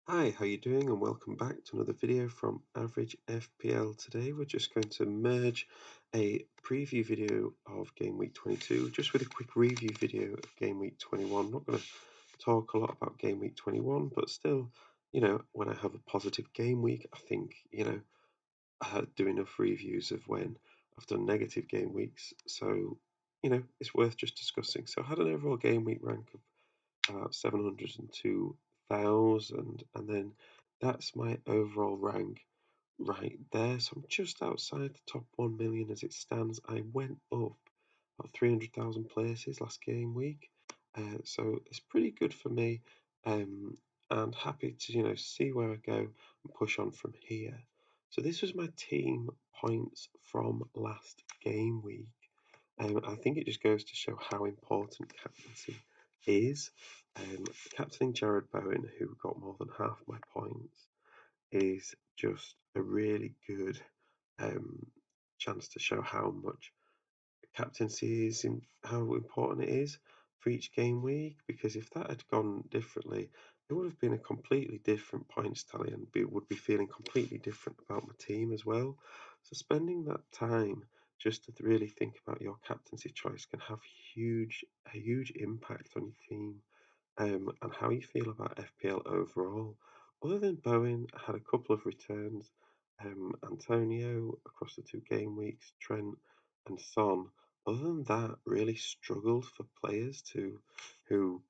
Hi, how you doing? And welcome back to another video from Average FPL. Today we're just going to merge a preview video of Game Week 22 just with a quick review video of Game Week 21. I'm not going to talk a lot about Game Week 21, but still, when I have a positive game week, I think, I do enough reviews of when I've done negative game weeks. So, it's worth just discussing. So I had an overall game week rank of 702,000, and then that's my overall rank right there. So I'm just outside the top 1 million as it stands. I went up about 300,000 places last game week, so it's pretty good for me. And happy to see where I go and push on from here. So this was my team points from last game week. I think it just goes to show how important captaincy is. Captaining Jared Bowen, who got more than half my points, is just a really good um, chance to show how much captaincy is and how important it is for each game week. Because if that had gone differently, it would have been a completely different points tally and would be feeling completely different about my team as well. So spending that time just to really think about your captaincy choice can have a huge impact on your team and how you feel about FPL overall. Other than Bowen, I had a couple of returns. Antonio across the two game weeks, Trent and Son. Other than that, really struggled for players who could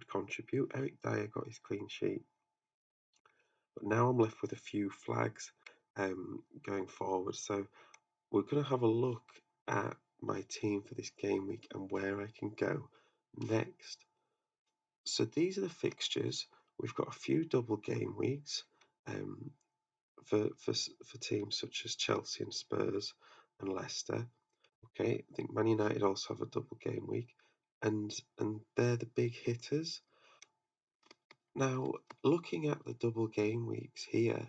contribute. Eric Dyer got his clean sheet, but now I'm left with a few flags going forward. So we're going to have a look at my team for this game week and where I can go next. So these are the fixtures. We've got a few double game weeks um, for teams such as Chelsea and Spurs and Leicester. Okay, I think Man United also have a double game week, and they're the big hitters. Now, looking at the double game weeks here,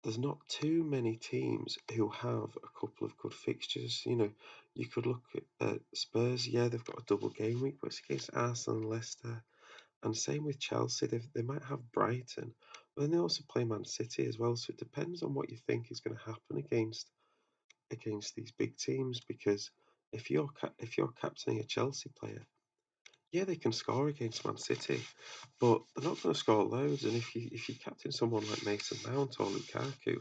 there's not too many teams who have a couple of good fixtures. You could look at Spurs. Yeah, they've got a double game week, but it's against Arsenal and Leicester. And same with Chelsea, they might have Brighton, but then they also play Man City as well. So it depends on what you think is going to happen against these big teams. Because if you're captaining a Chelsea player, yeah, they can score against Man City, but they're not going to score loads. And if you captain someone like Mason Mount or Lukaku,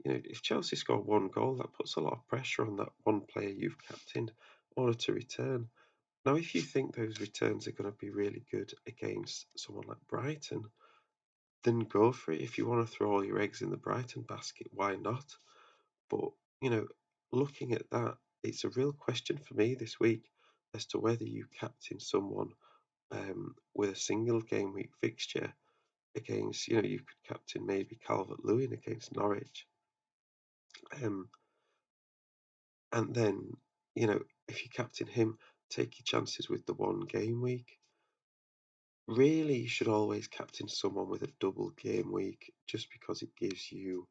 if Chelsea score one goal, that puts a lot of pressure on that one player you've captained in order to return. Now, if you think those returns are going to be really good against someone like Brighton, then go for it. If you want to throw all your eggs in the Brighton basket, why not? But, you know, looking at that, it's a real question for me this week as to whether you captain someone with a single game week fixture against, you could captain maybe Calvert-Lewin against Norwich. Um, and then, if you captain him, take your chances with the one game week. Really, you should always captain someone with a double game week just because it gives you,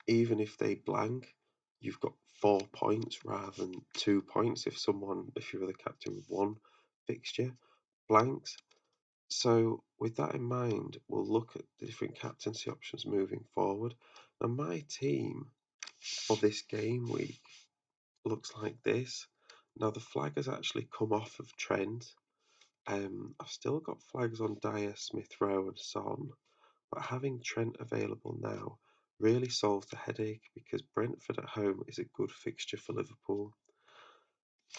even if they blank, you've got 4 points rather than 2 points if you're the captain with one fixture blanks. So, with that in mind, we'll look at the different captaincy options moving forward. Now, my team for this game week looks like this. Now, the flag has actually come off of Trent. I've still got flags on Dyer, Smith Rowe, and Son, but having Trent available now really solves the headache because Brentford at home is a good fixture for Liverpool.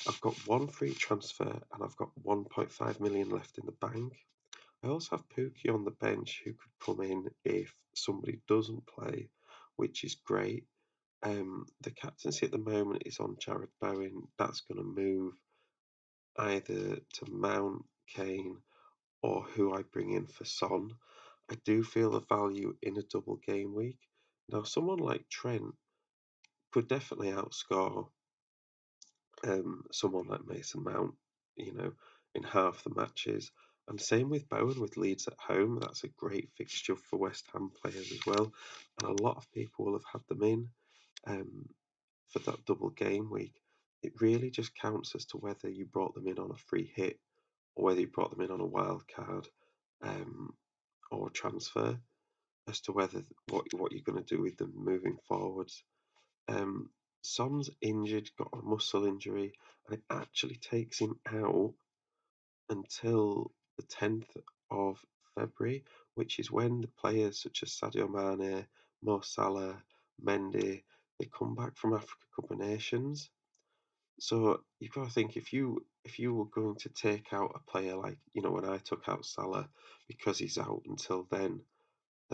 I've got one free transfer and I've got 1.5 million left in the bank. I also have Pookie on the bench who could come in if somebody doesn't play, which is great. The captaincy at the moment is on Jared Bowen. That's going to move either to Mount, Kane, or who I bring in for Son. I do feel the value in a double game week. Now, someone like Trent could definitely outscore someone like Mason Mount, in half the matches. And same with Bowen with Leeds at home. That's a great fixture for West Ham players as well. And a lot of people will have had them in um, for that double game week. It really just counts as to whether you brought them in on a free hit or whether you brought them in on a wild card. um, or transfer as to whether what you're going to do with them moving forwards. Um, Son's injured, got a muscle injury, and it actually takes him out until the 10th of February, which is when the players such as Sadio Mane, Mo Salah, Mendy, they come back from Africa Cup of Nations. So you've got to think if you were going to take out a player like when I took out Salah because he's out until then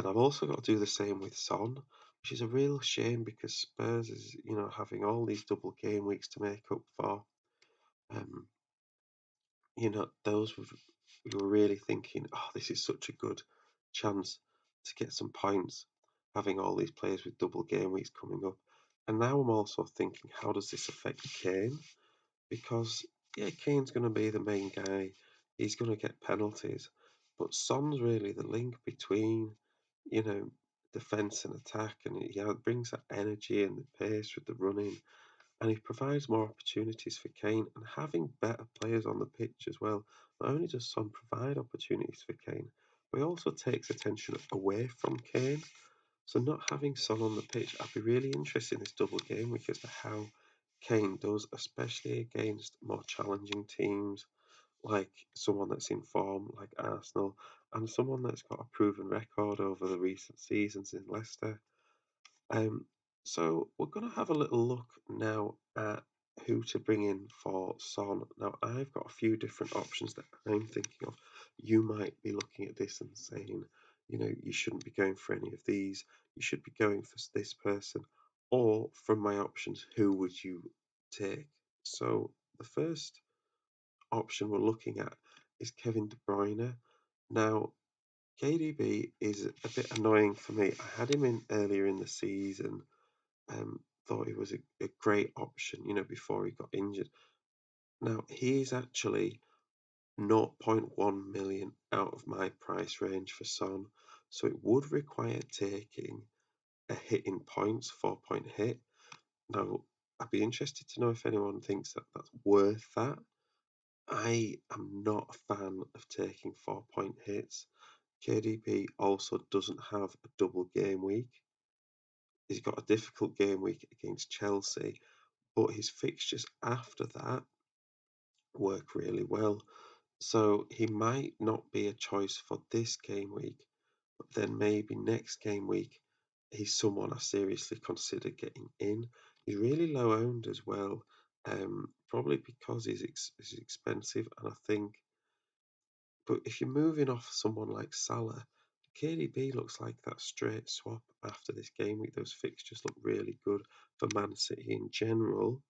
I've also got to do the same with Son, which is a real shame because Spurs is having all these double game weeks to make up for. Um, those we were really thinking, oh, this is such a good chance to get some points, having all these players with double game weeks coming up. And now I'm also thinking, how does this affect Kane? Because yeah, Kane's going to be the main guy. He's going to get penalties, but Son's really the link between you know defense and attack, and he brings that energy and the pace with the running, and he provides more opportunities for Kane. And having better players on the pitch as well, not only does Son provide opportunities for Kane, but he also takes attention away from Kane. So not having Son on the pitch, I'd be really interested in this double game week as to how Kane does, especially against more challenging teams like someone that's in form like Arsenal and someone that's got a proven record over the recent seasons in Leicester. Um, so we're going to have a little look now at who to bring in for Son. Now, I've got a few different options that I'm thinking of. You might be looking at this and saying, you shouldn't be going for any of these. You should be going for this person. Or from my options, who would you take? So the first option we're looking at is Kevin De Bruyne. Now, KDB is a bit annoying for me. I had him in earlier in the season, thought he was a great option, before he got injured. Now, he's actually 0.1 million out of my price range for Son, so it would require taking a hit in points, 4-point hit. Now, I'd be interested to know if anyone thinks that that's worth that. I am not a fan of taking 4-point hits. KDB also doesn't have a double game week. He's got a difficult game week against Chelsea, but his fixtures after that work really well. So he might not be a choice for this game week, but then maybe next game week he's someone I seriously consider getting in. He's really low owned as well, probably because he's expensive, and I think. But if you're moving off someone like Salah, KDB looks like that straight swap after this game week. Those fixtures look really good for Man City in general.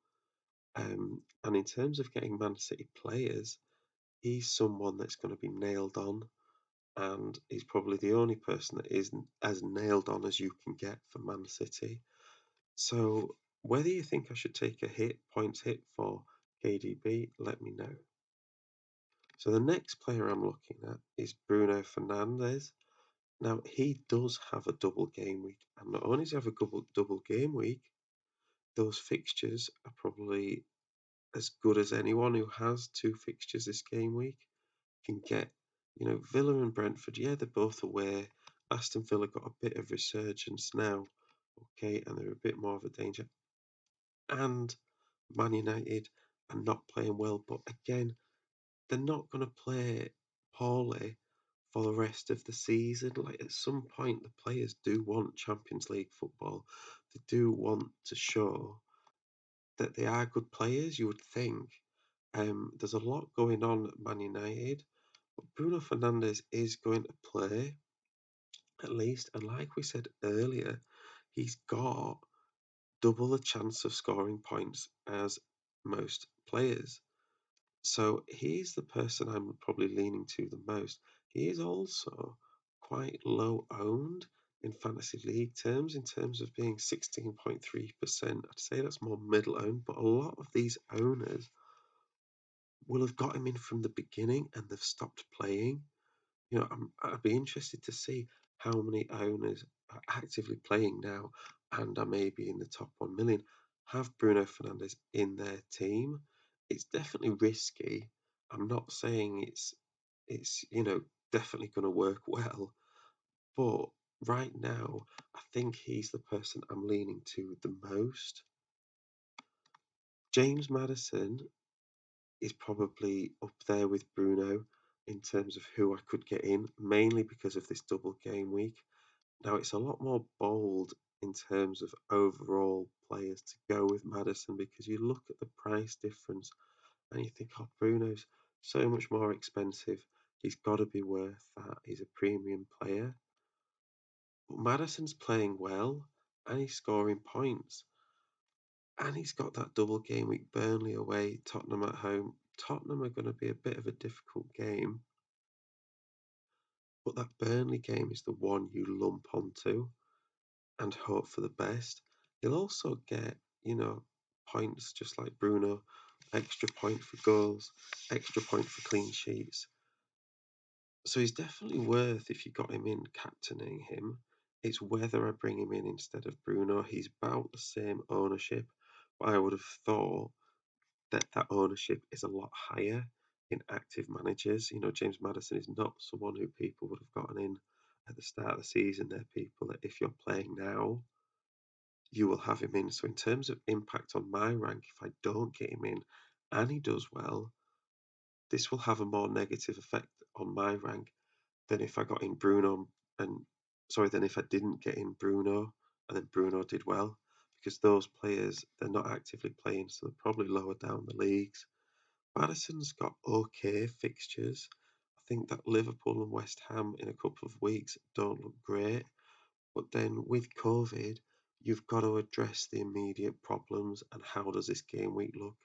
And in terms of getting Man City players, he's someone that's going to be nailed on, and he's probably the only person that isn't as nailed on as you can get for Man City. So whether you think I should take a points hit for KDB, let me know. So the next player I'm looking at is Bruno Fernandez. Now he does have a double game week, and not only does he have a double game week, those fixtures are probably as good as anyone who has two fixtures this game week can get. Villa and Brentford, yeah, they're both away. Aston Villa got a bit of resurgence now, okay, and they're a bit more of a danger. And Man United are not playing well, but again, they're not going to play poorly for the rest of the season. Like at some point, the players do want Champions League football. They do want to show that they are good players. You would think. There's a lot going on at Man United, but Bruno Fernandes is going to play at least, and like we said earlier, he's got double the chance of scoring points as most players. So he's the person I'm probably leaning to the most. He is also quite low owned in fantasy league terms, in terms of being 16.3%. I'd say that's more middle owned, but a lot of these owners will have got him in from the beginning and they've stopped playing. I'd be interested to see how many owners are actively playing now and are maybe in the top 1 million have Bruno Fernandes in their team. It's definitely risky. I'm not saying it's definitely going to work well. But right now, I think he's the person I'm leaning to the most. James Maddison is probably up there with Bruno in terms of who I could get in, mainly because of this double game week. Now, it's a lot more bold in terms of overall players to go with Maddison because you look at the price difference and you think, oh, Bruno's so much more expensive. He's got to be worth that. He's a premium player. But Maddison's playing well and he's scoring points. And he's got that double game week, Burnley away, Tottenham at home. Tottenham are going to be a bit of a difficult game, but that Burnley game is the one you lump onto and hope for the best. He'll also get, points just like Bruno, extra point for goals, extra point for clean sheets. So he's definitely worth if you got him in captaining him. It's whether I bring him in instead of Bruno. He's about the same ownership, but I would have thought that ownership is a lot higher in active managers. James Maddison is not someone who people would have gotten in at the start of the season. They're people that if you're playing now, you will have him in. So in terms of impact on my rank, if I don't get him in and he does well, this will have a more negative effect on my rank than if I got in Bruno and than if I didn't get in Bruno and then Bruno did well. Because those players, they're not actively playing, so they're probably lower down the leagues. Madison's got okay fixtures. I think that Liverpool and West Ham in a couple of weeks don't look great. But then with COVID, you've got to address the immediate problems and how does this game week look?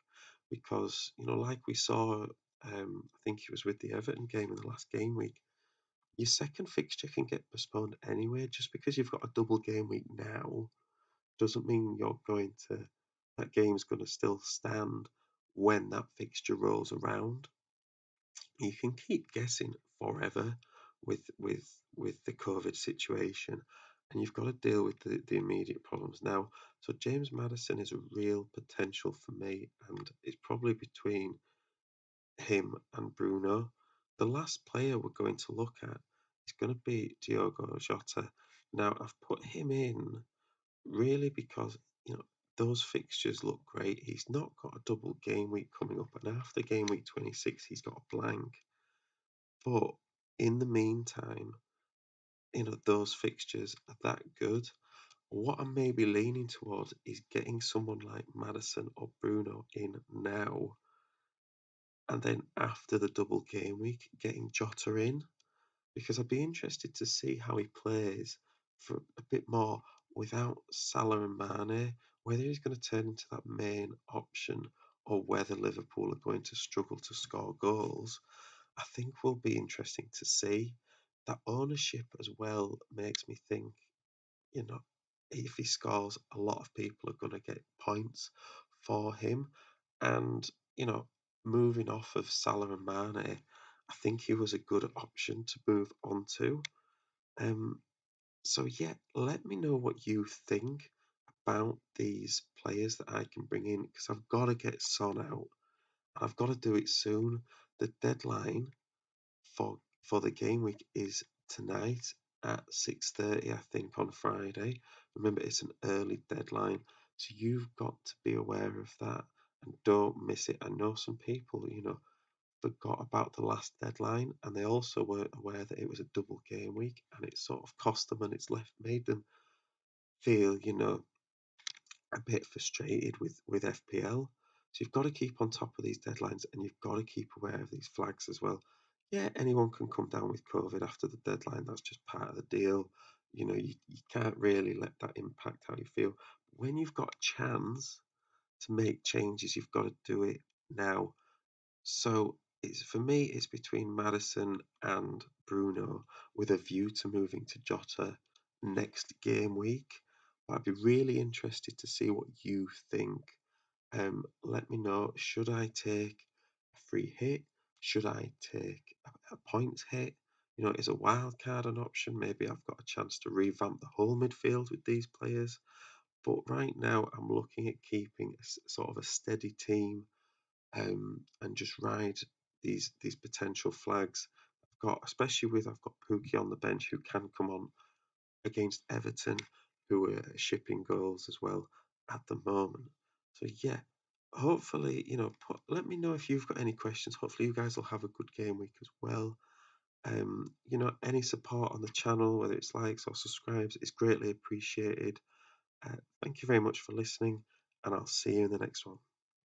Because, like we saw, I think it was with the Everton game in the last game week, your second fixture can get postponed anyway. Just because you've got a double game week now doesn't mean that game's going to still stand when that fixture rolls around. You can keep guessing forever with the COVID situation, and you've got to deal with the immediate problems now. So James Maddison is a real potential for me, and it's probably between him and Bruno. The last player we're going to look at is going to be Diogo Jota. Now I've put him in really because those fixtures look great. He's not got a double game week coming up, and after game week 26, he's got a blank. But in the meantime, those fixtures are that good. What I'm maybe leaning towards is getting someone like Maddison or Bruno in now, and then after the double game week, getting Jota in, because I'd be interested to see how he plays for a bit more without Salah and Mane, whether he's going to turn into that main option or whether Liverpool are going to struggle to score goals. I think will be interesting to see. That ownership as well makes me think, you know, if he scores, a lot of people are going to get points for him. And, you know, moving off of Salah and Mane, I think he was a good option to move on to. Um, so, yeah, let me know what you think about these players that I can bring in because I've got to get Son out. I've got to do it soon. The deadline for the game week is tonight at 6:30, I think, on Friday. Remember, it's an early deadline, so you've got to be aware of that and don't miss it. I know some people, forgot about the last deadline, and they also weren't aware that it was a double game week, and it sort of cost them and it's left made them feel, a bit frustrated with FPL. So you've got to keep on top of these deadlines and you've got to keep aware of these flags as well. Yeah, anyone can come down with COVID after the deadline. That's just part of the deal. You can't really let that impact how you feel. When you've got a chance to make changes, you've got to do it now. So for me, it's between Madison and Bruno with a view to moving to Jota next game week. But I'd be really interested to see what you think. Let me know. Should I take a free hit? Should I take a points hit? Is a wild card an option? Maybe I've got a chance to revamp the whole midfield with these players. But right now, I'm looking at keeping sort of a steady team and just ride these potential flags. I've got Pookie on the bench who can come on against Everton, who are shipping goals as well at the moment. So yeah, hopefully, let me know if you've got any questions. Hopefully, you guys will have a good game week as well. Any support on the channel, whether it's likes or subscribes, is greatly appreciated. Thank you very much for listening, and I'll see you in the next one.